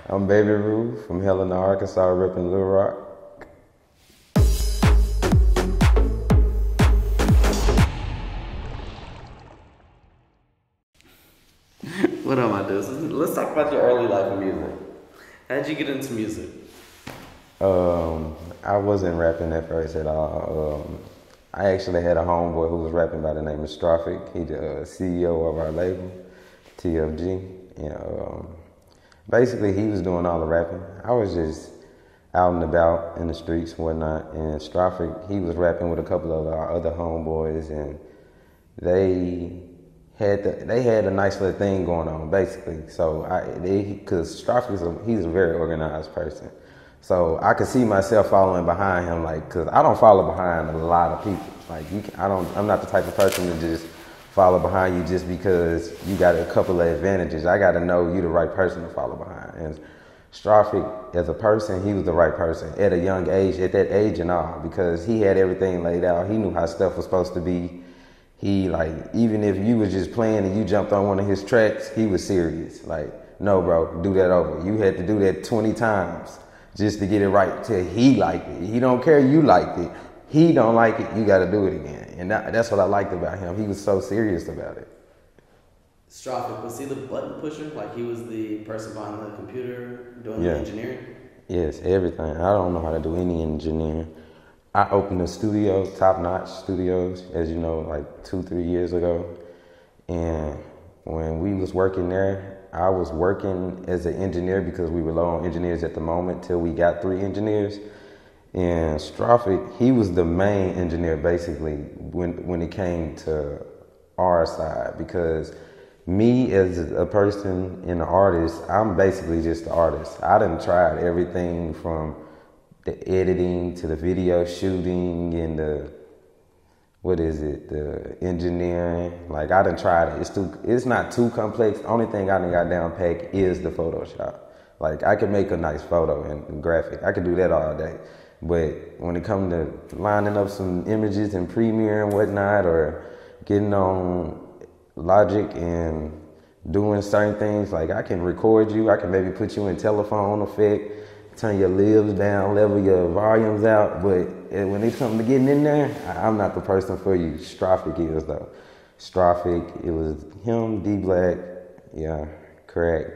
I'm Baby Ruth from Helena, Arkansas, repping Little Rock. What am I doing? Let's talk about your early life in music. How'd you get into music? I wasn't rapping at first at all. I actually had a homeboy who was rapping by the name of Strophic. He's the CEO of our label, TFG. And basically, he was doing all the rapping. I was just out and about in the streets and whatnot. And Strophic, he was rapping with a couple of our other homeboys, and they had a nice little thing going on, basically. So because Strophic he's a very organized person. So I could see myself following behind him, like, cause I don't follow behind a lot of people. Like, I'm not the type of person to just follow behind you just because you got a couple of advantages. I got to know you the right person to follow behind. And Strophic, as a person, he was the right person at a young age, at that age and all, because he had everything laid out. He knew how stuff was supposed to be. He, like, even if you was just playing and you jumped on one of his tracks, he was serious. Like, no, bro, do that over. You had to do that 20 times just to get it right till he liked it. He don't care you liked it. He don't like it, you got to do it again. And that's what I liked about him. He was so serious about it. Strophic, was he the button pusher? Like, he was the person behind the computer doing the engineering? Yes, everything. I don't know how to do any engineering. I opened a studio, Top Notch Studios, as you know, like 2-3 years ago. And when we was working there, I was working as an engineer because we were low on engineers at the moment till we got 3 engineers. And Strophic, he was the main engineer basically when it came to our side, because me as a person and an artist, I'm basically just the artist. I done tried everything from the editing to the video shooting and the engineering. Like, I done tried it. It's not too complex. The only thing I done got down pack is the Photoshop. Like, I can make a nice photo and graphic. I can do that all day. But when it comes to lining up some images in Premiere and whatnot, or getting on Logic and doing certain things, like, I can record you. I can maybe put you in telephone effect, turn your libs down, level your volumes out, but when it comes to getting in there, I'm not the person for you. Strophic is, though. Strophic, it was him, D-Black, yeah, Crack,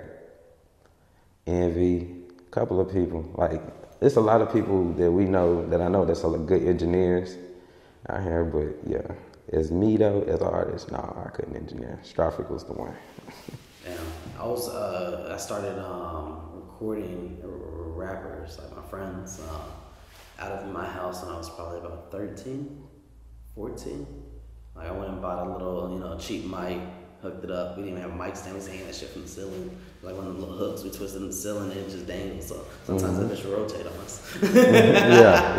Envy, a couple of people. Like, it's a lot of people that we know, that I know that's good engineers out here, but yeah. As me, though, as an artist, no, I couldn't engineer. Strophic was the one. Yeah, I started recording rappers, like my friends, out of my house when I was probably about 13, 14. Like, I went and bought a little, cheap mic, hooked it up. We didn't even have a mic stand. We was hanging that shit from the ceiling. Like one of the little hooks, we twisted in the ceiling and it just dangled. So sometimes that bitch would rotate on us. Yeah.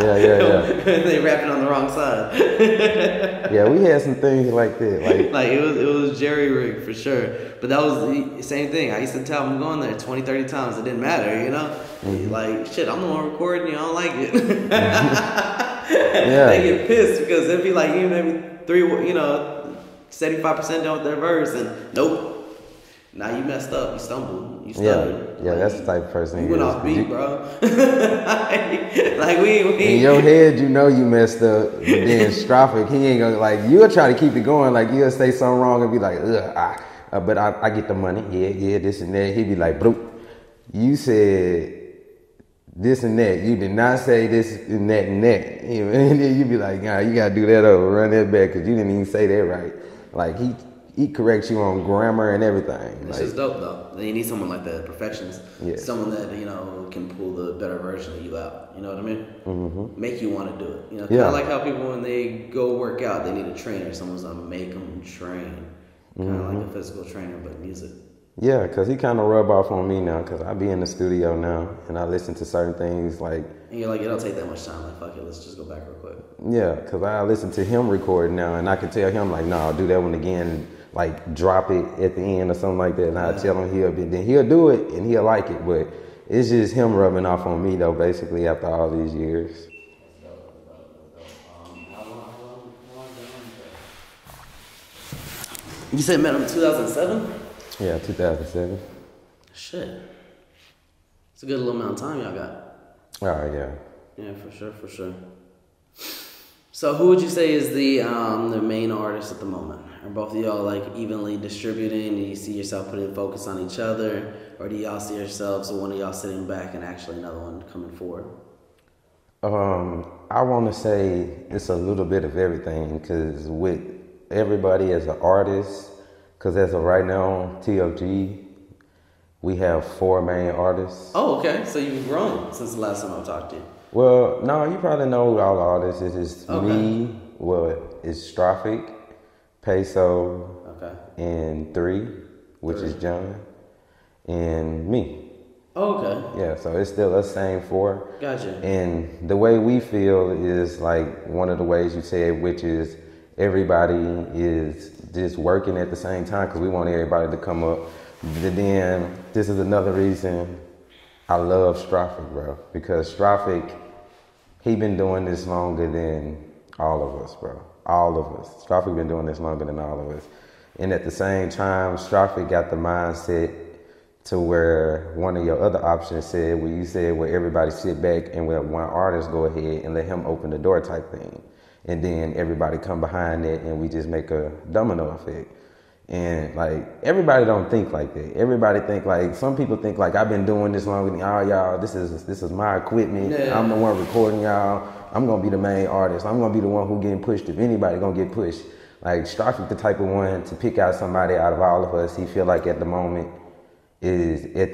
They wrapped it on the wrong side. Yeah, we had some things like that. Like it was jerry rigged for sure. But that was the same thing. I used to tell them I'm going there 20, 30 times. It didn't matter, Mm-hmm. Like, shit, I'm the one recording you. I don't like it. They get pissed because they'd be like, maybe 75% done with their verse, and nope. Now you messed up. You stumbled. You stuttered. Yeah, that's the type of person. You went off beat, bro. like we. In your head, you messed up. But then Strophic, he ain't gonna, you'll try to keep it going. Like, you'll say something wrong and be like, but I get the money. Yeah, this and that. He'd be like, bloop. You said this and that. You did not say this and that and that. And then you'd be like, nah, you gotta do that over. Run that back because you didn't even say that right. Like, he corrects you on grammar and everything. It's just dope, though. You need someone like that, perfectionist. Yeah. Someone that, can pull the better version of you out. You know what I mean? Mm-hmm. Make you want to do it. Kind of like how people, when they go work out, they need a trainer. Someone's going to make them train. Kind of like a physical trainer, but music. Yeah, because he kind of rub off on me now, because I be in the studio now, and I listen to certain things like... And you're like, it don't take that much time. Like, fuck it, let's just go back real quick. Yeah, because I listen to him record now, and I can tell him, like, no, I'll do that one again, like, drop it at the end or something like that, and I tell him then he'll do it, and he'll like it, but it's just him rubbing off on me, though, basically, after all these years. You said met him in 2007? Yeah, 2007. Shit. It's a good little amount of time y'all got. Oh yeah. Yeah, for sure, for sure. So who would you say is the main artist at the moment? Are both of y'all like evenly distributing? Do you see yourself putting focus on each other? Or do y'all see yourselves, one of y'all sitting back and actually another one coming forward? I want to say it's a little bit of everything, because with everybody as an artist, because as of right now, TFG, we have 4 main artists. Oh, okay. So you've grown since the last time I talked to you. Well, no, you probably know all the artists. It's just Okay. me, it's Strophic, Peso, Okay. and 3, which is John, and me. Oh, okay. Yeah, so it's still us same 4. Gotcha. And the way we feel is like one of the ways you said, which is everybody is just working at the same time, because we want everybody to come up. But then this is another reason I love Strophic, bro, because Strophic, he been doing this longer than all of us, bro. All of us. Strophic been doing this longer than all of us. And at the same time, Strophic got the mindset to where one of your other options said, where you said where everybody sit back and let one artist go ahead and let him open the door type thing. And then everybody come behind it and we just make a domino effect. And like, everybody don't think like that. Everybody think like, some people think like, I've been doing this longer than all y'all. This is my equipment. Yeah. I'm the one recording y'all. I'm gonna be the main artist. I'm gonna be the one who getting pushed if anybody gonna get pushed. Like, Strophic the type of one to pick out somebody out of all of us he feel like at the moment is at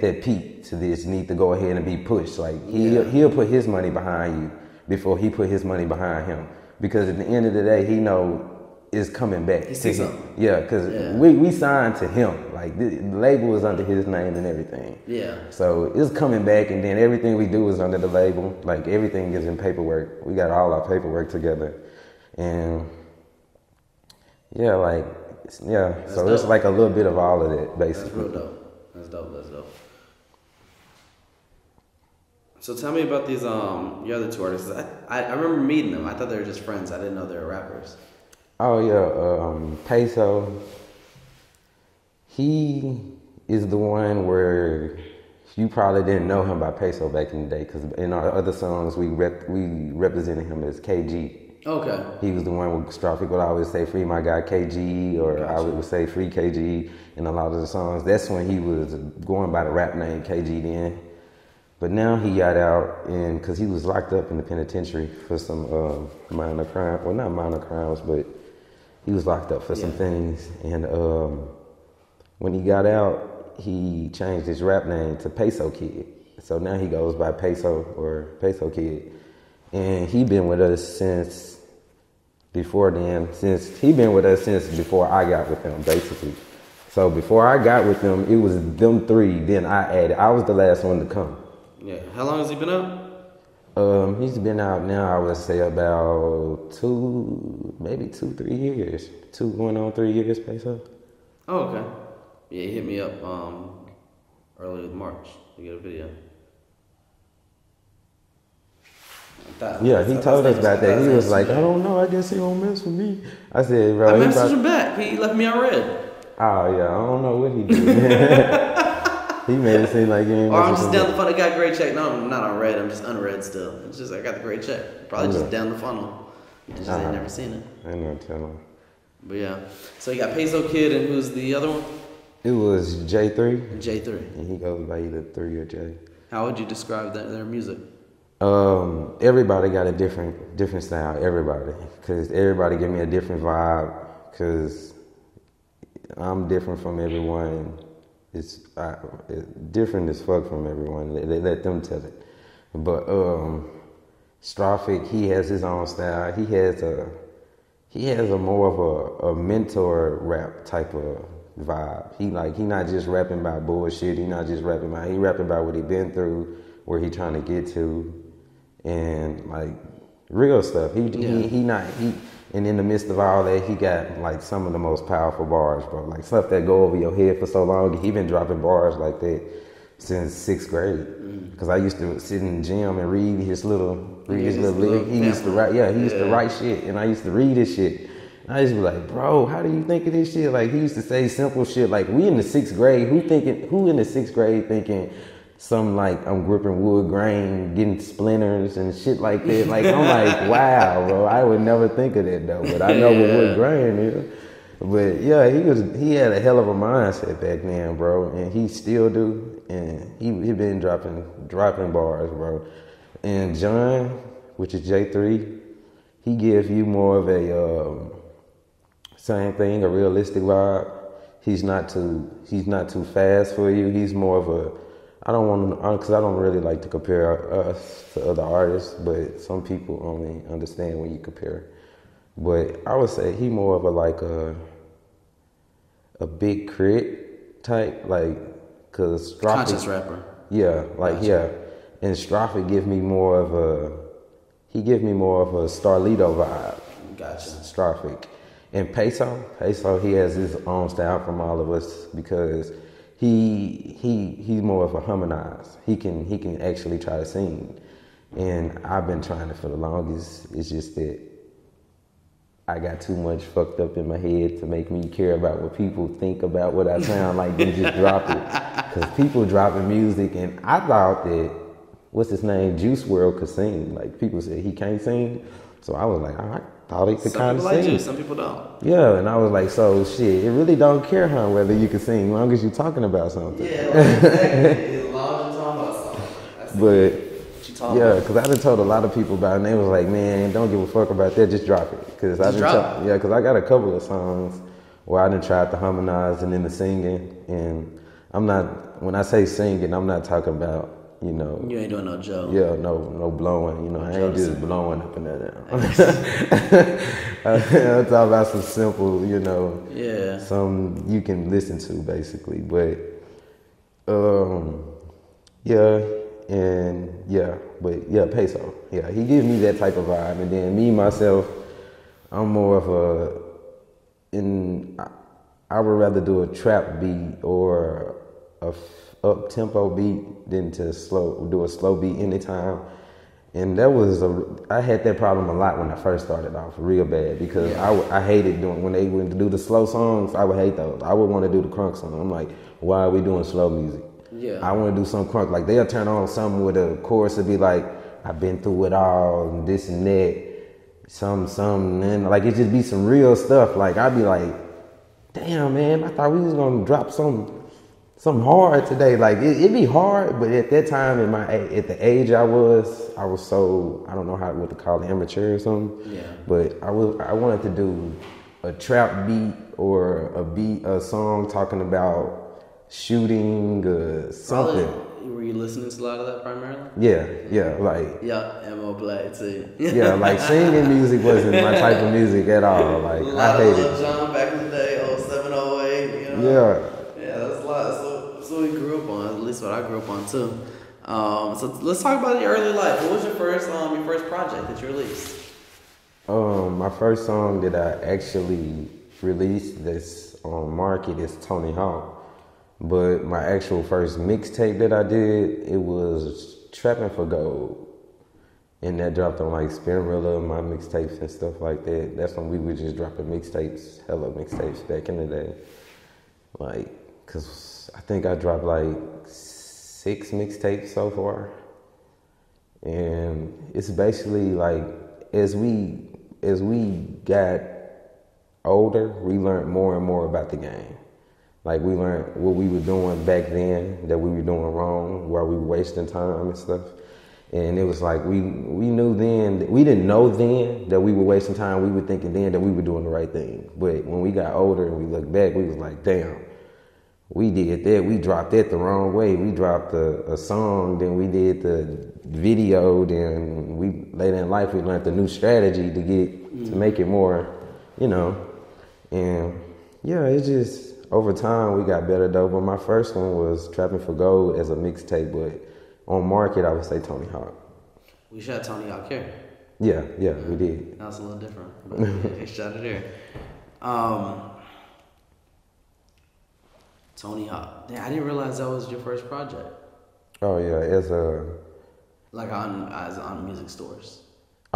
that peak to this need to go ahead and be pushed. Like, he'll put his money behind you before he put his money behind him. Because at the end of the day, he know is coming back. He sees something. Yeah, because we signed to him. Like, the label is under his name and everything. Yeah. So it's coming back, and then everything we do is under the label. Like, everything is in paperwork. We got all our paperwork together. And yeah, like, yeah. That's so dope. it's like a little bit of all of that, basically. That's real dope. That's dope. That's dope. So tell me about these your other 2 artists. I remember meeting them. I thought they were just friends. I didn't know they were rappers. Oh yeah, Peso. He is the one where you probably didn't know him by Peso back in the day, because in our other songs we represented him as KG. Okay. He was the one with Strophic would always say "Free my guy KG," or gotcha. I would say "Free KG" in a lot of the songs. That's when he was going by the rap name KG then. But now he got out, and because he was locked up in the penitentiary for some minor crime, well, not minor crimes, but he was locked up for some things. And when he got out, he changed his rap name to Peso Kid. So now he goes by Peso or Peso Kid. And he been with us since before then, since before I got with him, basically. So before I got with them, it was them 3, then I added. I was the last one to come. Yeah. How long has he been out? He's been out now, I would say about 3 years. 2 going on 3 years, Peso. Oh, okay. Yeah, he hit me up early in March to get a video. Yeah, he told us about that. He was like, I don't know, I guess he don't mess with me. I said, bro. I messaged him back. He left me on red. Oh, yeah, I don't know what he did. He made it seem like he ain't. Or I'm just down the funnel. I got a great check. No, I'm not on red. I'm just unread still. It's just I got the great check. Probably just down the funnel. You just ain't never seen it. I know, tell him. But yeah. So you got Peso Kid, and who's the other one? It was J3. J3. And he goes by either 3 or J. How would you describe their music? Everybody got a different style. Everybody, because everybody give me a different vibe. Because I'm different from everyone. It's different as fuck from everyone. They let them tell it. But Strophic, he has his own style. He has a more of a mentor rap type of vibe. He not just rapping about bullshit. He rapping about what he been through, where he trying to get to, and like real stuff. And in the midst of all that, he got like some of the most powerful bars, bro. Like stuff that go over your head for so long. He been dropping bars like that since 6th grade. Because I used to sit in the gym and read his little lyric. He used to write, he used to write shit, and I used to read his shit. And I used to be like, bro, how do you think of this shit? Like, he used to say simple shit. Like, we in the 6th grade. Who in the 6th grade thinking some like I'm gripping wood grain, getting splinters and shit like that. Like I'm like, wow, bro, I would never think of that though. But I know what wood grain is. But yeah, he had a hell of a mindset back then, bro, and he still do. And he been dropping bars, bro. And John, which is J3, he gives you more of a same thing, a realistic vibe. He's not too fast for you. He's more of a, I don't want to, because I don't really like to compare us to other artists, but some people only understand when you compare. But I would say he more of a like a big crit type, like, cause Strophic, conscious rapper. Yeah, like gotcha. Yeah, and Strophic give me more of a Starlito vibe. Gotcha. Strophic. And Peso, he has his own style from all of us because he's more of a harmonize. He can actually try to sing. And I've been trying it for the longest. It's just that I got too much fucked up in my head to make me care about what people think about what I sound like and just drop it. Because people dropping music, and I thought that, what's his name, Juice WRLD could sing. Like, people said he can't sing. So I was like, I thought he could kind of sing. Some people like Juice, some people don't. Yeah, and I was like, so shit, it really don't care, huh, whether you can sing, as long as you're talking about something. Yeah, like, exactly. As long as you're talking about something. But yeah, because I done told a lot of people about it, and they was like, man, don't give a fuck about that, just drop it. Because I got a couple of songs where I done tried to harmonize and then the singing, and I'm not, when I say singing, I'm not talking about, you know. You ain't doing no joke. Yeah, no blowing, you know, I ain't just blowing up and down. I'm talking about some simple, you know, some you can listen to basically, but, Peso. Yeah, he gives me that type of vibe. And then me, myself, I'm more of I would rather do a trap beat or a up-tempo beat than to do a slow beat anytime. And I had that problem a lot when I first started off, real bad, because I hated when they went to do the slow songs. I would hate those. I would want to do the crunk song. I'm like, why are we doing slow music? Yeah. I want to do some crunk. Like, they'll turn on something with a chorus to be like, I've been through it all, and this and that, some, and like, it just be some real stuff. Like, I'd be like, damn, man, I thought we was going to drop something hard today. Like, it'd be hard, but at that time, at the age I was so, I don't know what to call it, immature or something. Yeah. But I wanted to do a trap beat or a song talking about shooting, something. Were you listening to a lot of that primarily? Yeah, like. Yeah, M.O. Black too. Yeah, like, singing music wasn't my type of music at all. Like, I hated it. John back in the day, 07, 08, you know? Yeah, that's a lot. That's what we grew up on, at least what I grew up on too. So let's talk about your early life. What was your first project that you released? My first song that I actually released that's on market is Tony Hawk. But my actual first mixtape that I did, it was Trapping for Gold. And that dropped on like Spinrilla, my mixtapes and stuff like that. That's when we were just dropping mixtapes, hella mixtapes back in the day. Like, cause I think I dropped like 6 mixtapes so far. And it's basically like, as we got older, we learned more and more about the game. Like, we learned what we were doing back then, that we were doing wrong, while we were wasting time and stuff. And it was like, we knew then, we didn't know then that we were wasting time. We were thinking then that we were doing the right thing. But when we got older and we looked back, we was like, damn, we did that. We dropped that the wrong way. We dropped a song, then we did the video, then later in life we learned the new strategy to make it more, you know. And yeah, it's just, over time, we got better though, but my first one was Trapping for Gold as a mixtape, but on market, I would say Tony Hawk. We shot Tony Hawk here. Yeah, we did. That was a little different, but we shot it here. Tony Hawk. Damn, I didn't realize that was your first project. Oh yeah, like on music stores.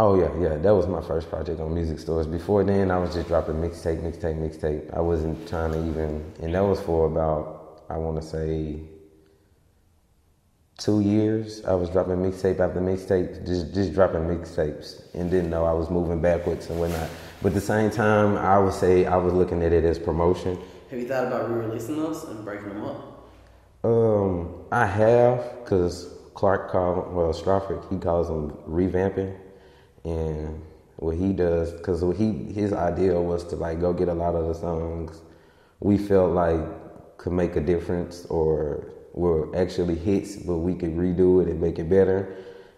Oh yeah, that was my first project on music stores. Before then, I was just dropping mixtape. I wasn't trying to even, and that was for about, I want to say, 2 years. I was dropping mixtape after mixtape, just dropping mixtapes, and didn't know I was moving backwards and whatnot. But at the same time, I would say I was looking at it as promotion. Have you thought about re-releasing those and breaking them up? I have, because Clark Strawford, he calls them revamping, and what he does, because his idea was to like go get a lot of the songs we felt like could make a difference or were actually hits, but we could redo it and make it better.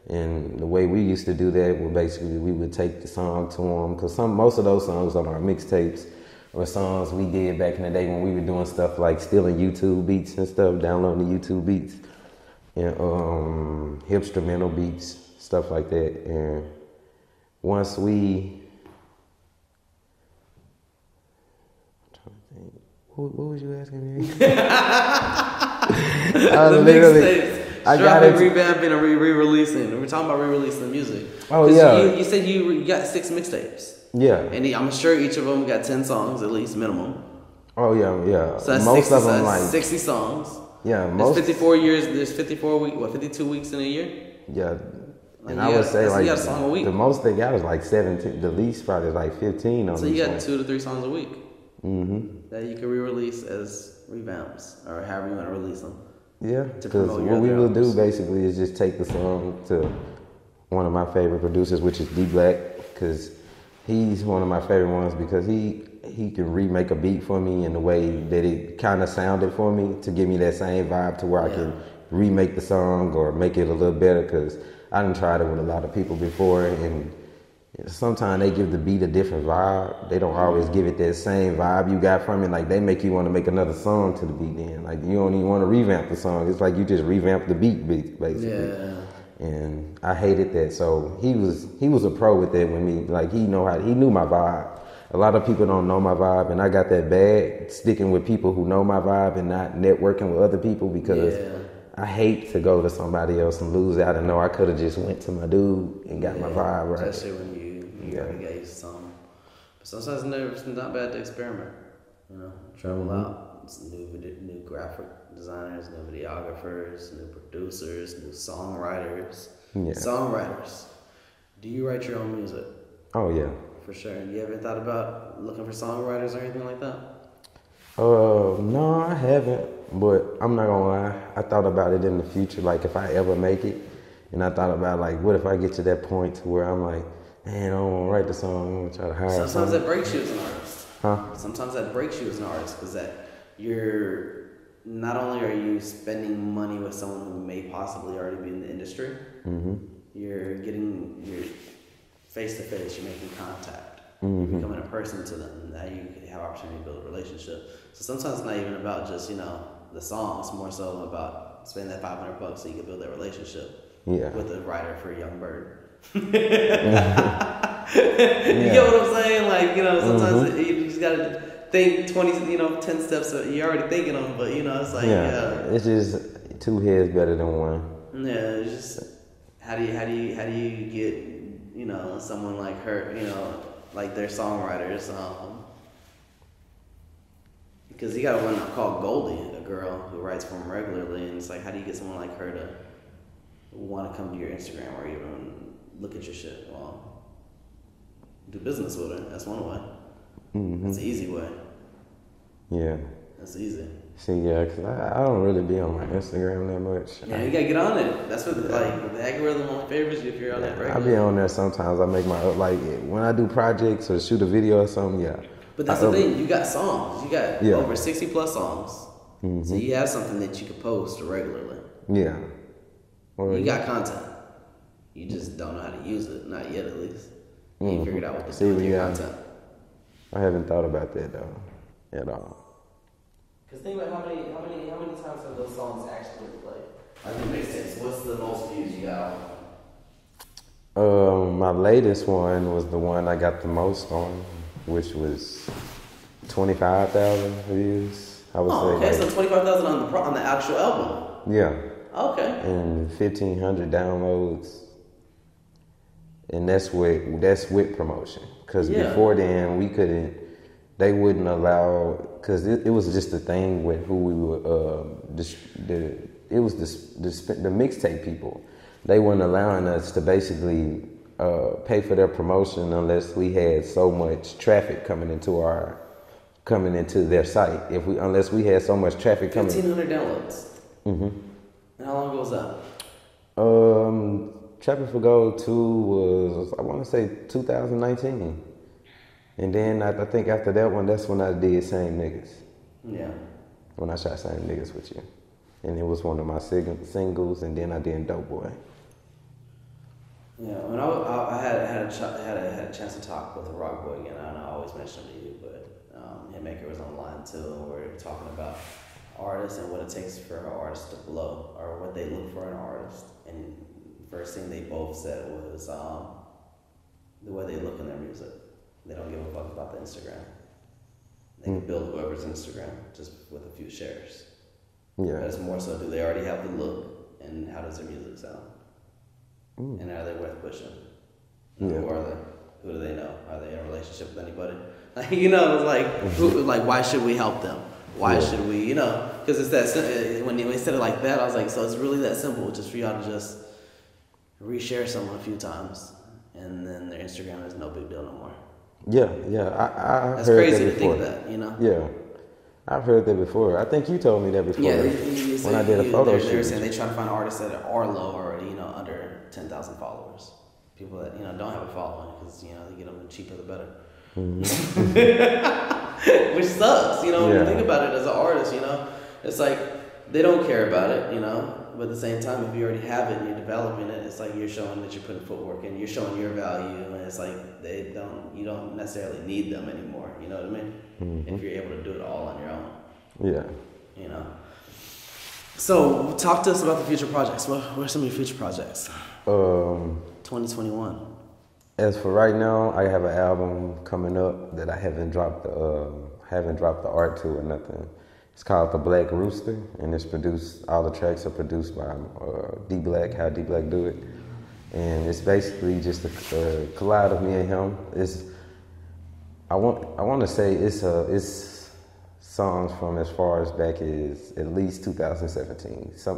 And the way we used to do that was basically we would take the song to them, because most of those songs on our mixtapes were songs we did back in the day when we were doing stuff like stealing YouTube beats and stuff, downloading the YouTube beats, and instrumental beats, stuff like that. And once we, I'm trying to think, what was you asking me? The mixtapes. I got it. Revamping and re-releasing. We're talking about re-releasing the music. Oh yeah. You said you got 6 mixtapes. Yeah. And I'm sure each of them got 10 songs at least minimum. Oh yeah. So that's most 60, of them like 60 songs. Yeah. There's 54 years. There's 52 weeks in a year. Yeah. Like and I would say like you got a song a week. The most they got is like 17. The least probably is like 15 on. So you got 2 to 3 songs a week. Mm-hmm. That you can re-release as revamps or however you want to release them. Yeah, because what we will do basically is just take the song to one of my favorite producers, which is D Black, because he's one of my favorite ones because he can remake a beat for me in the way that it kind of sounded for me to give me that same vibe to where I can remake the song or make it a little better, because I done tried it with a lot of people before, and sometimes they give the beat a different vibe. They don't always give it that same vibe you got from it. Like they make you want to make another song to the beat then. Like you don't even want to revamp the song. It's like you just revamp the beat basically. Yeah. And I hated that. So he was a pro with that with me. Like he knew my vibe. A lot of people don't know my vibe, and I got that bad sticking with people who know my vibe and not networking with other people, because I hate to go to somebody else and lose out and know I could have just went to my dude and got my vibe right. Especially when you already got used to something. But sometimes it's not bad to experiment. Travel out. It's new graphic designers, new videographers, new producers, new songwriters. Yeah. Songwriters. Do you write your own music? Oh yeah. For sure. You ever thought about looking for songwriters or anything like that? No, I haven't. But I'm not gonna lie, I thought about it in the future, like if I ever make it, and I thought about like, what if I get to that point to where I'm like, man, I don't want to write the song, I'm gonna try to hire Sometimes that breaks you as an artist. Huh? Sometimes that breaks you as an artist, because that you're not only are you spending money with someone who may possibly already be in the industry, you're face to face, you're making contact, you're becoming a person to them. Now you have opportunity to build a relationship. So sometimes it's not even about just the song. It's more so about spending that $500 so you can build that relationship with a writer for a young bird. You get what I'm saying? Like, sometimes you just gotta think 10 steps. You're already thinking them, but it's like it's just 2 heads better than one. Yeah, it's just how do you get someone like her, like their songwriters. Because you got one called Goldie, a girl who writes for him regularly, and it's like, how do you get someone like her to want to come to your Instagram or even look at your shit? Well, do business with her. That's one way. That's the easy way. Yeah. That's easy. See, yeah, because I don't really be on my Instagram that much. Yeah, you gotta get on it. That's what the algorithm only favors you if you're on that regularly. I be on there sometimes. I make when I do projects or shoot a video or something, But that's the thing, you got songs. You got over 60 plus songs. So you have something that you can post regularly. Yeah. Well, you got content. You just don't know how to use it. Not yet, at least. You figured out what to do with your content. I haven't thought about that though, at all. Because think about how many times have those songs actually played? Like the mixtapes. What's the most views you got on? My latest one was the one I got the most on, which was 25,000 views. I would say. Okay, so 25,000 on the actual album. Yeah. Okay. And 1,500 downloads, and that's with promotion. Because before then they wouldn't allow, because it was just a thing with who we were it was the mixtape people. They weren't allowing us to basically pay for their promotion unless we had so much traffic coming into their site. Unless we had so much traffic coming. 1,500 downloads. Mm-hmm. And how long ago was that? Trapping for Gold 2 was, I want to say 2019. And then I think after that one, that's when I did Same Niggas. Yeah. When I shot Same Niggas with you. And it was one of my singles, and then I did Dope Boy. Yeah, when I had a chance to talk with the Rock Boy again, and I always mention him to you, but Hitmaker was online too, and we were talking about artists and what it takes for an artist to blow, or what they look for in an artist. And first thing they both said was the way they look in their music. They don't give a fuck about the Instagram. They can build whoever's Instagram just with a few shares. Yeah. But it's more so, do they already have the look, and how does their music sound? And are they worth pushing? Yeah. Who are they? Who do they know? Are they in a relationship with anybody? Like, you know, it's like, like, why should we help them? Why should we, you know? Because it's that simple. When they said it like that, I was like, so it's really that simple, just for y'all to just reshare someone a few times, and then their Instagram is no big deal no more. Yeah. That's heard crazy that to before. think that, you know? Yeah. I've heard that before. I think you told me that before. Yeah, when I did a photo shoot. They're saying they try to find artists that are low or, you know, under 10,000 followers. People that, you know, don't have a following because, you know, they get them the cheaper the better. Mm-hmm. Which sucks, you know, when you think about it as an artist, you know. It's like they don't care about it, you know. But at the same time, if you already have it and you're developing it, it's like you're showing that you're putting footwork in, you're showing your value, and it's like you don't necessarily need them anymore. You know what I mean? Mm-hmm. If you're able to do it all on your own. Yeah. You know. So talk to us about the future projects. What are some of your future projects? 2021. As for right now, I have an album coming up that I haven't dropped the art to or nothing. It's called The Black Rooster, and it's produced. All the tracks are produced by D Black. How D Black do it, and it's basically just a collide of me and him. I want to say it's songs from as far as back as at least 2017. It's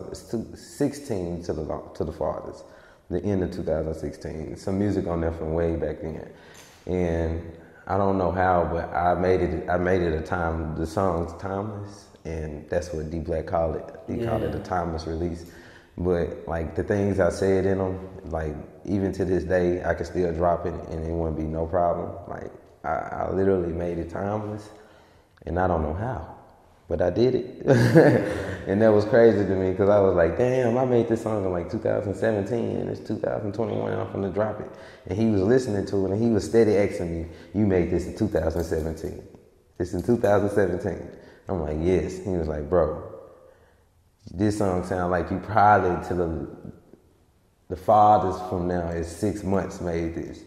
16 to the farthest, the end of 2016. Some music on there from way back then, and I don't know how, but I made it a time. The song's timeless, and that's what D Black called it. He called it a timeless release. But like the things I said in them, like even to this day, I can still drop it and it wouldn't be no problem. Like I literally made it timeless, and I don't know how, but I did it. And that was crazy to me because I was like, damn, I made this song in like 2017 and it's 2021 and I'm gonna drop it. And he was listening to it and he was steady asking me, you made this in 2017. It's in 2017. I'm like, yes. He was like, bro, this song sound like you probably to the farthest from now is 6 months made this.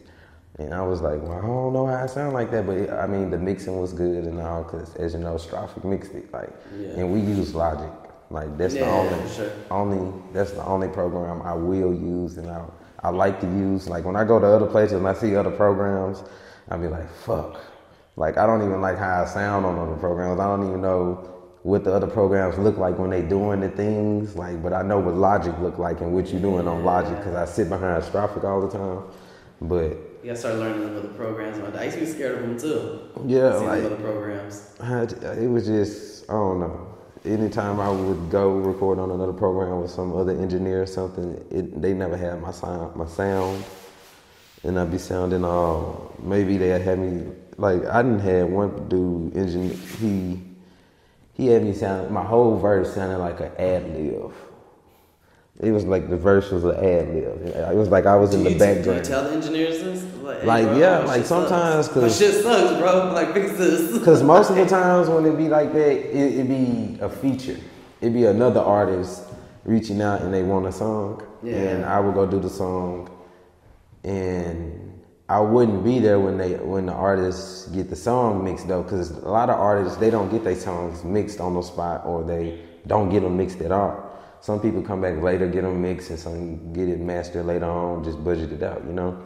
And I was like, well, I don't know how it sound like that, but I mean, the mixing was good and all, because as you know, Strophic mixed it, like, and we use Logic. Like, that's the only program I will use, and I like to use. Like, when I go to other places and I see other programs, I be like, fuck. Like, I don't even like how I sound on other programs. I don't even know what the other programs look like when they doing the things, like, but I know what Logic look like and what you doing on Logic, because I sit behind Strophic all the time. But you gotta start learning them other programs. I used to be scared of them too. Yeah, like other programs. It was just, I don't know. Anytime I would go record on another program with some other engineer or something, they never had my sound, and I'd be sounding all. Maybe they had me like I didn't have one dude engineer. He had me sound. My whole verse sounded like an ad lib. It was like the verse was an ad lib. It was like I was in the background. Do you tell the engineers this? Like bro, yeah, like sometimes because my shit sucks, bro. Like fix this. Because most of the times when it be like that, it be a feature. It be another artist reaching out and they want a song, and I would go do the song, and I wouldn't be there when the artists get the song mixed though, because a lot of artists they don't get their songs mixed on the spot, or they don't get them mixed at all. Some people come back later, get them mixed, and some get it mastered later on, just budget it out, you know.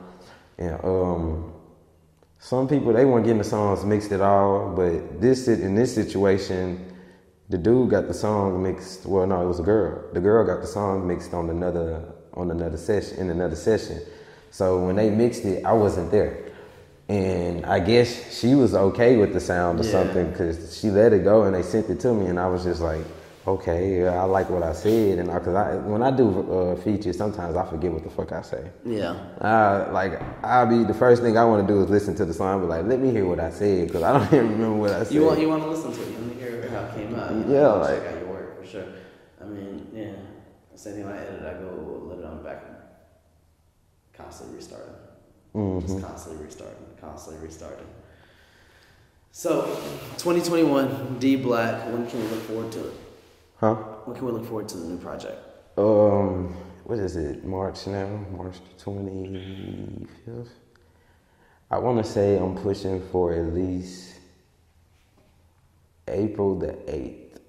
And some people they weren't getting the songs mixed at all, but in this situation, The dude got the song mixed. Well, no, it was a girl. The girl got the song mixed on another session. So when they mixed it, I wasn't there, and I guess she was okay with the sound or something because she let it go and they sent it to me, and I was just like, okay, I like what I said, and when I do features, sometimes I forget what the fuck I say. Yeah. I'll be the first thing I want to do is listen to the song, but like, let me hear what I said because I don't even remember what I said. You want to listen to it. You want to hear how it came out. Check out your work for sure. I mean, yeah. Same thing when I edit, I go let it on back and constantly restarting. Just constantly restarting. So, 2021, D Black. When can we look forward to it? Huh? When can we look forward to the new project? What is it? March now? March 25th? I want to say I'm pushing for at least April the 8th.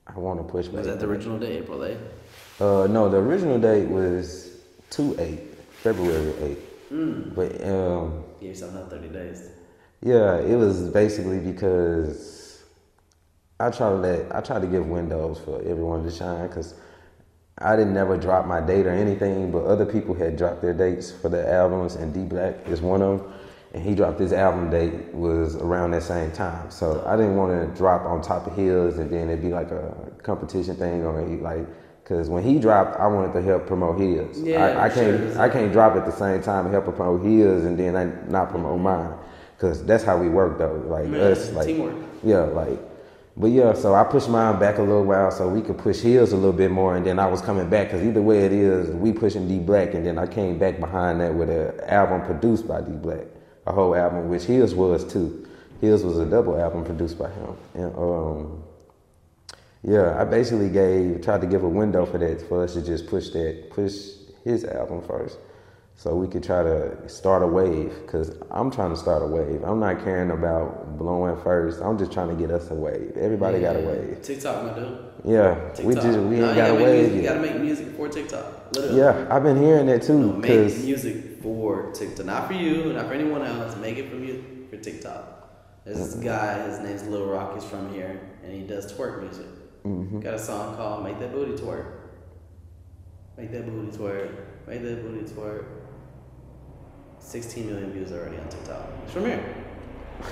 I want to push. Was that the original date, April 8th? No, the original date was 2/8, February 8th. But give yourself another 30 days. Yeah, it was basically because I try to give windows for everyone to shine because I didn't never drop my date or anything, but other people had dropped their dates for their albums, and D Black is one of them. And he dropped his album date was around that same time, so I didn't want to drop on top of his, and then it'd be like a competition thing, or because when he dropped, I wanted to help promote his. I can't drop at the same time and help promote his, and then I not promote mine, because that's how we work though. Teamwork. Yeah, but yeah, so I pushed mine back a little while so we could push his a little bit more, and then I was coming back because either way it is, we pushing D Black, and then I came back behind that with an album produced by D Black, a whole album, which his was too. His was a double album produced by him, and yeah, I basically tried to give a window for us to just push his album first, so we could try to start a wave. Cause I'm trying to start a wave. I'm not caring about blowing first. I'm just trying to get us a wave. Everybody got a wave. TikTok, my dude. Yeah, TikTok. we ain't got a wave yet. You gotta make music for TikTok. Literally. Yeah, I've been hearing that too. No, make music for TikTok, not for you, not for anyone else. Make it for TikTok. There's this guy. His name's Lil Rock. He's from here, and he does twerk music. Got a song called "Make That Booty Twerk." Make that booty twerk. Make that booty twerk. 16 million views already on TikTok. It's from here.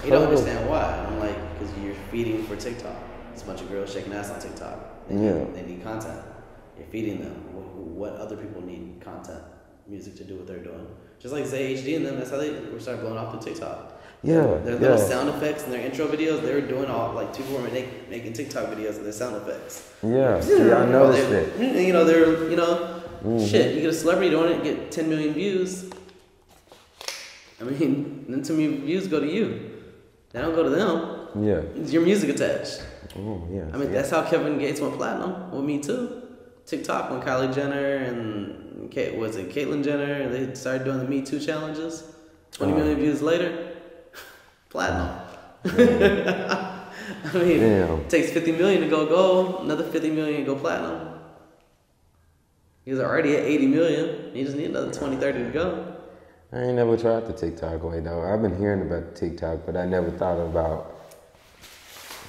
You don't understand why. I'm like, because you're feeding for TikTok. There's a bunch of girls shaking ass on TikTok. They need content. You're feeding them. What other people need content, music to do what they're doing. Just like Zay HD and them, that's how they started blowing off through TikTok. Yeah. Their little sound effects and their intro videos, they were doing all, like, people were making TikTok videos of their sound effects. Yeah, I noticed that. Shit, you get a celebrity doing it, get 10 million views. I mean, then 10 million views go to you. They don't go to them. Yeah. It's your music attached. Oh, yeah. I mean, that's how Kevin Gates went platinum with Me Too. TikTok, when Kylie Jenner and Caitlyn Jenner, and they started doing the Me Too challenges. 20 million views later, platinum. I mean, it takes 50 million to go gold, another 50 million to go platinum. He was already at 80 million. He just need another 20, 30 to go. I ain't never tried the TikTok way though. I've been hearing about TikTok, but I never thought about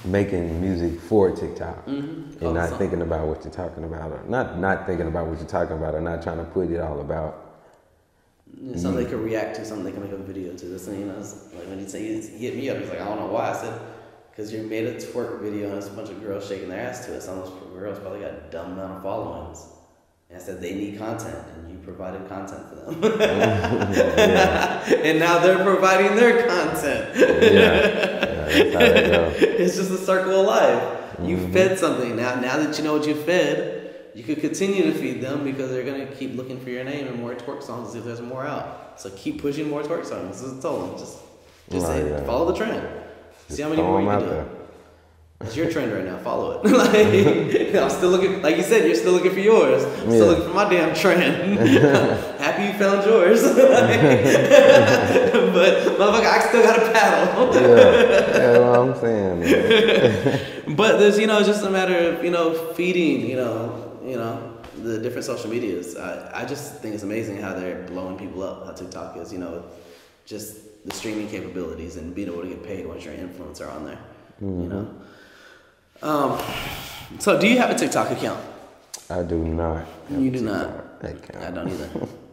making music for TikTok and not thinking about what you're talking about, or not thinking about what you're talking about, or not trying to put it all about. Something they can react to, something they can make a video to. That's, like when he hit me up, he's like, I don't know why. I said, because you made a twerk video and there's a bunch of girls shaking their ass to it. Some of those girls probably got a dumb amount of followings. And I said they need content, and you provided content for them. And now they're providing their content. That's how that goes. It's just a circle of life. You fed something. Now that you know what you fed, you could continue to feed them because they're going to keep looking for your name and more twerk songs if there's more out. So keep pushing more twerk songs. This is told. Just say, follow the trend. See how many more you can do. It's your trend right now. Follow it. I'm still looking, like you said, you're still looking for yours. I'm still looking for my damn trend. Happy you found yours. But motherfucker, I still got to paddle. That's what I'm saying, man. But there's, it's just a matter of, feeding, the different social medias. I just think it's amazing how they're blowing people up, how TikTok is, just the streaming capabilities and being able to get paid once you're an influencer on there, So, do you have a TikTok account? I do not. You do not. Account. I don't either.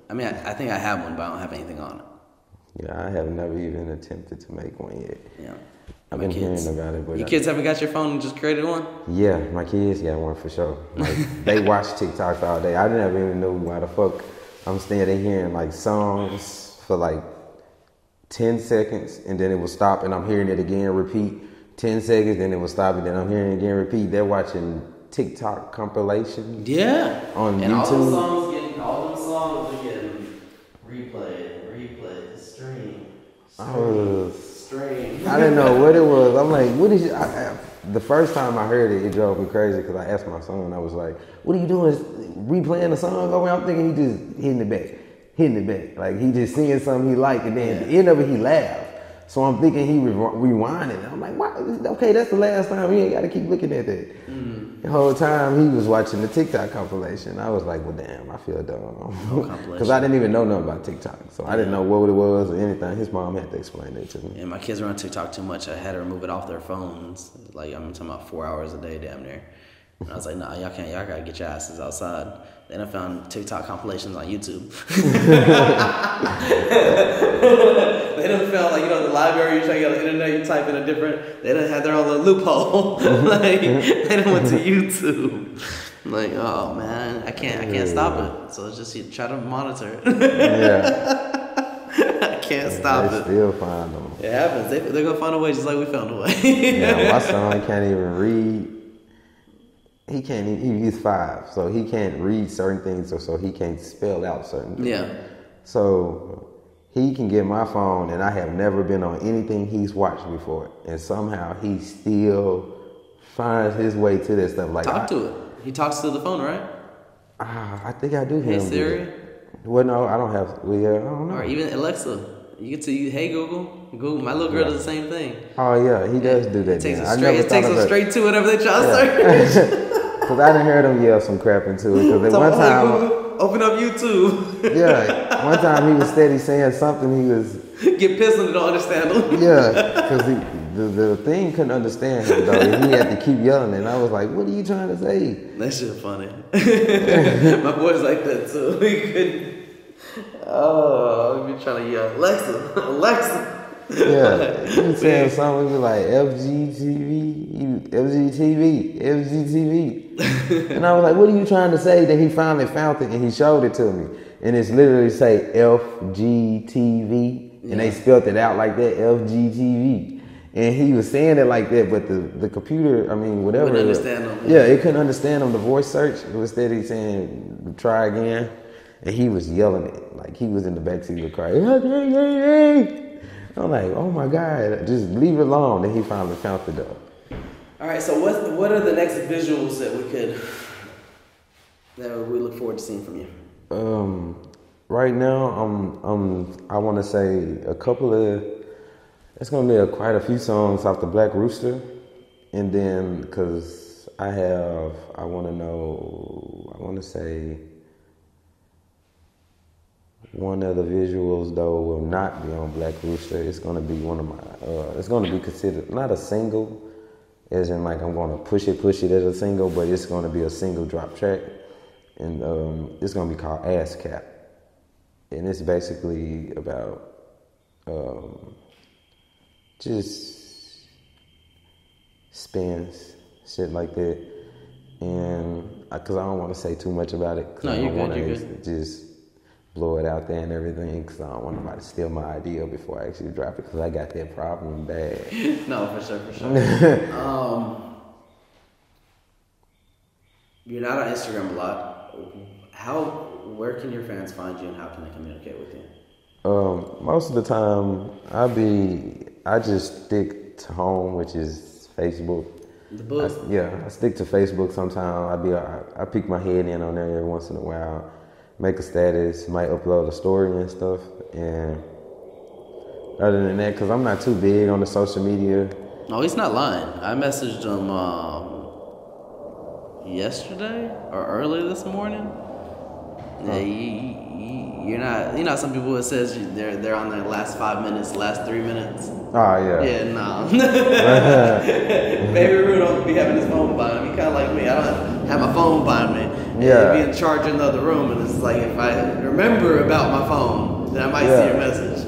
I mean, I think I have one, but I don't have anything on it. Yeah, I have never even attempted to make one yet. Yeah. I've been hearing about it, but your kids haven't got your phone and just created one? Yeah, my kids got one for sure. Like they watch TikToks all day. I never even knew why the fuck I'm standing hearing like songs for like 10 seconds and then it will stop and I'm hearing it again, repeat. 10 seconds, then it will stop and then I'm hearing it again, repeat. They're watching TikTok compilations. Yeah. On and YouTube. All them songs are getting replayed, stream. I didn't know what it was. I'm like, what is it? The first time I heard it, it drove me crazy because I asked my son, I was like, what are you doing? Replaying the song over? I'm thinking he just hitting it back. Like he just seeing something he liked and then at the end of it, he laughed. So I'm thinking he rewinding. I'm like, why? Okay, that's the last time. We ain't got to keep looking at that. Mm-hmm. The whole time he was watching the TikTok compilation. I was like, well, damn, I feel dumb. Because I didn't even know nothing about TikTok. So I didn't know what it was or anything. His mom had to explain it to me. And my kids are on TikTok too much. I had to remove it off their phones. Like, I'm talking about 4 hours a day damn near. And I was like, nah, y'all can't. Y'all got to get your asses outside. Then I found TikTok compilations on YouTube. They done found, like, the library, you try to get on the internet, you type in a different, they done had their own little loophole. Like, they done went to YouTube. I'm like, oh man, I can't stop it. So it's just you try to monitor it. I can't stop it. Still find them. It happens. They're going to find a way just like we found a way. Yeah, my son can't even read. He's 5, so he can't read certain things, or so he can't spell out certain things. Yeah. So he can get my phone, and I have never been on anything he's watched before, and somehow he still finds his way to that stuff. Like Talk to it. He talks to the phone, right? I think I do. Hey Siri. Well, no, I don't have. Well, yeah, I don't know. Or even Alexa. You get to hey Google. Google. My little girl does the same thing. Oh yeah, he does do that. It takes them straight to whatever they try to search. Because I didn't hear them yell some crap into it. Because one time, open up YouTube. Yeah, one time he was steady saying something. He was get pissed when they don't understand him. Yeah, because the thing couldn't understand him though. He had to keep yelling, and I was like, "What are you trying to say?" That shit funny. My boy's like that too. He couldn't. Oh, we trying to yell, Alexa. Yeah, he was saying something. He was like FGTV. And I was like, what are you trying to say? Then he finally found it and he showed it to me. And it's literally say FGTV. And they spelled it out like that, FGTV. And he was saying it like that, but the computer, I mean, whatever. Couldn't understand him. Yeah, it couldn't understand him. The voice search, it was steady saying, try again. And he was yelling it. Like he was in the backseat of the car. I'm like, oh my God, just leave it alone. Then he finally found the door. All right, so what are the next visuals that we look forward to seeing from you? Right now, I want to say it's gonna be quite a few songs off the Black Rooster, and then because I want to say one of the visuals though will not be on Black Rooster. It's gonna be one of my. It's gonna be considered not a single, as in like I'm gonna push it as a single, but it's gonna be a single drop track, and it's gonna be called Ass Cap, and it's basically about just spins, shit like that, and because I don't want to say too much about it. No, you're good. Just blow it out there and everything, because I don't want nobody to steal my idea before I actually drop it, because I got that problem bad. No, for sure. You're not on Instagram a lot. Where can your fans find you, and how can they communicate with you? Most of the time, I just stick to home, which is Facebook. The book? I stick to Facebook sometimes. I peek my head in on there every once in a while. Make a status, might upload a story and stuff. And other than that, because I'm not too big on the social media. No, he's not lying. I messaged him yesterday or early this morning. Yeah, you're not. You know, some people it says they're on their last 5 minutes, last 3 minutes. Oh yeah. Yeah, no. Baby Roo don't be having his phone by him. He kind of like me. I don't have my phone by me. Yeah. Be in charge in the other room, and it's like if I remember about my phone, then I might see your message.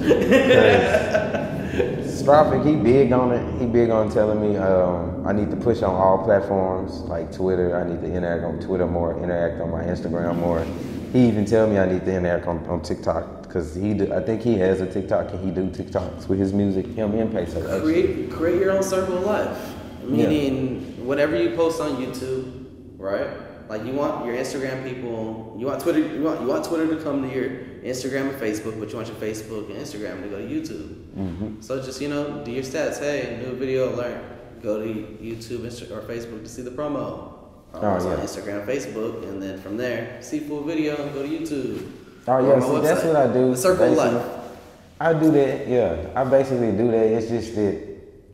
Strophic, he big on it. He big on telling me I need to push on all platforms like Twitter. I need to interact on Twitter more, interact on my Instagram more. He even tell me I need to interact on TikTok because I think he has a TikTok and he do TikToks with his music. Him and Peso. Create your own circle of life. Meaning whatever you post on YouTube, right? Like you want your Instagram people, you want Twitter, you want Twitter to come to your Instagram and Facebook, but you want your Facebook and Instagram to go to YouTube. Mm-hmm. So just do your stats. Hey, new video alert. Go to YouTube or Facebook to see the promo. On Instagram, Facebook, and then from there, see full video and go to YouTube. Oh yeah, see, that's what I do. The circle of life. I do that. Yeah, I basically do that. It's just that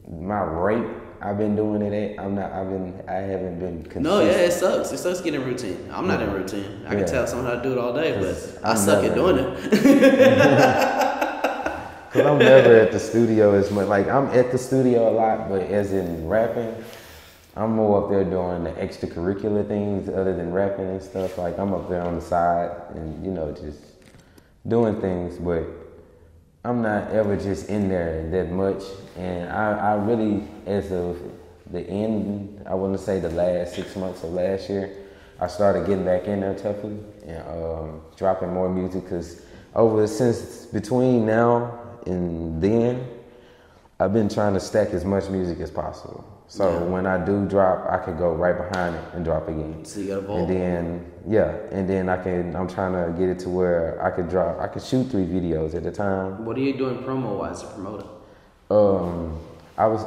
my rate I've been doing it at. I haven't been consistent. No, yeah, it sucks. It sucks getting routine. I'm not in routine. I can tell someone how to do it all day, but I suck at doing it. Cause I'm never at the studio as much. Like I'm at the studio a lot, but as in rapping, I'm more up there doing the extracurricular things other than rapping and stuff. Like I'm up there on the side and just doing things, but I'm not ever just in there that much. And I really, as of the end, I want to say the last 6 months of last year, I started getting back in there toughly and dropping more music because since between now and then, I've been trying to stack as much music as possible. So when I do drop, I can go right behind it and drop again. So you got a ball. And then I'm trying to get it to where I could shoot 3 videos at a time. What are you doing promo-wise to promote it? I was,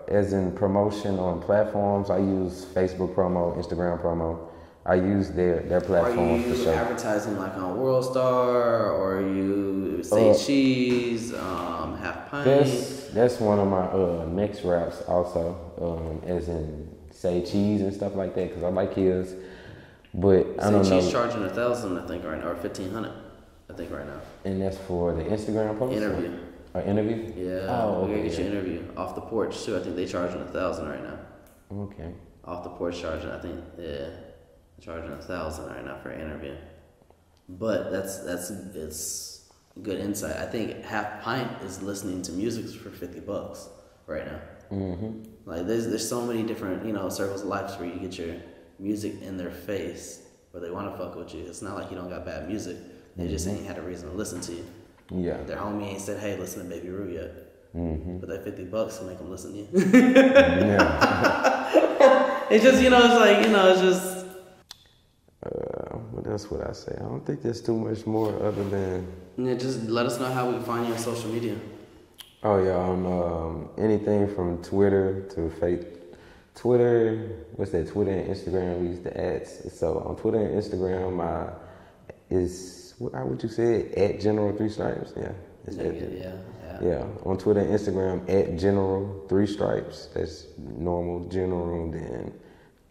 as in promotion on platforms, I use Facebook promo, Instagram promo. I use their platforms to show. Are you advertising like on World Star, or are you Say Cheese, Half Pint? That's one of my next raps also, as in Say Cheese and stuff like that, because I like his. But I don't know. Say Cheese charging $1,000, I think, right now, or $1,500, I think, right now. And that's for the Instagram post? Interview. Or interview? Yeah. Oh, we're gonna get your interview off the porch too. I think they charging $1,000 right now. Okay. Off the porch charging, I think, charging $1,000 right now for an interview. But it's good insight. I think Half Pint is listening to music for $50 right now. Mm-hmm. Like there's so many different circles of life where you get your music in their face where they want to fuck with you. It's not like you don't got bad music. They just ain't had a reason to listen to you. Yeah. Their homie ain't said, "Hey, listen to Baby Roo yet." Mm-hmm. But that $50 will make them listen to you. Yeah. It's just it's just. What else would I say? I don't think there's too much more other than. Yeah, just let us know how we can find you on social media. Oh yeah, on anything from Twitter to Twitter. What's that? Twitter and Instagram. We use the ads. So on Twitter and Instagram, how would you say it? At General 3 Stripes. Yeah. Yeah. On Twitter and Instagram, at General 3 Stripes. That's normal General, then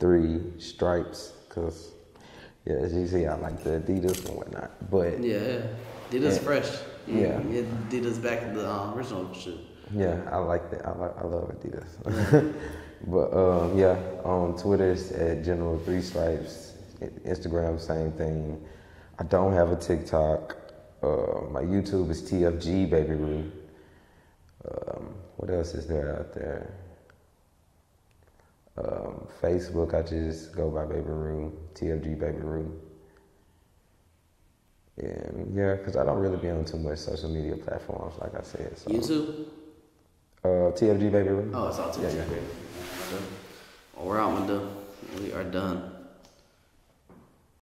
3 Stripes. Cause as you see, I like the Adidas and whatnot. But Adidas fresh. Yeah. Adidas back in the original shit. Yeah, I like that. I love Adidas. But on Twitter it's at General 3 Stripes. Instagram, same thing. I don't have a TikTok. My YouTube is TFG Baby Roo. What else is there out there? Facebook, I just go by Baby Roo, TFG Baby Roo. And because I don't really be on too much social media platforms, like I said. So. YouTube? TFG Baby Roo. Oh, it's all TFG Baby Roo. Well, we're out, my dude. We are done.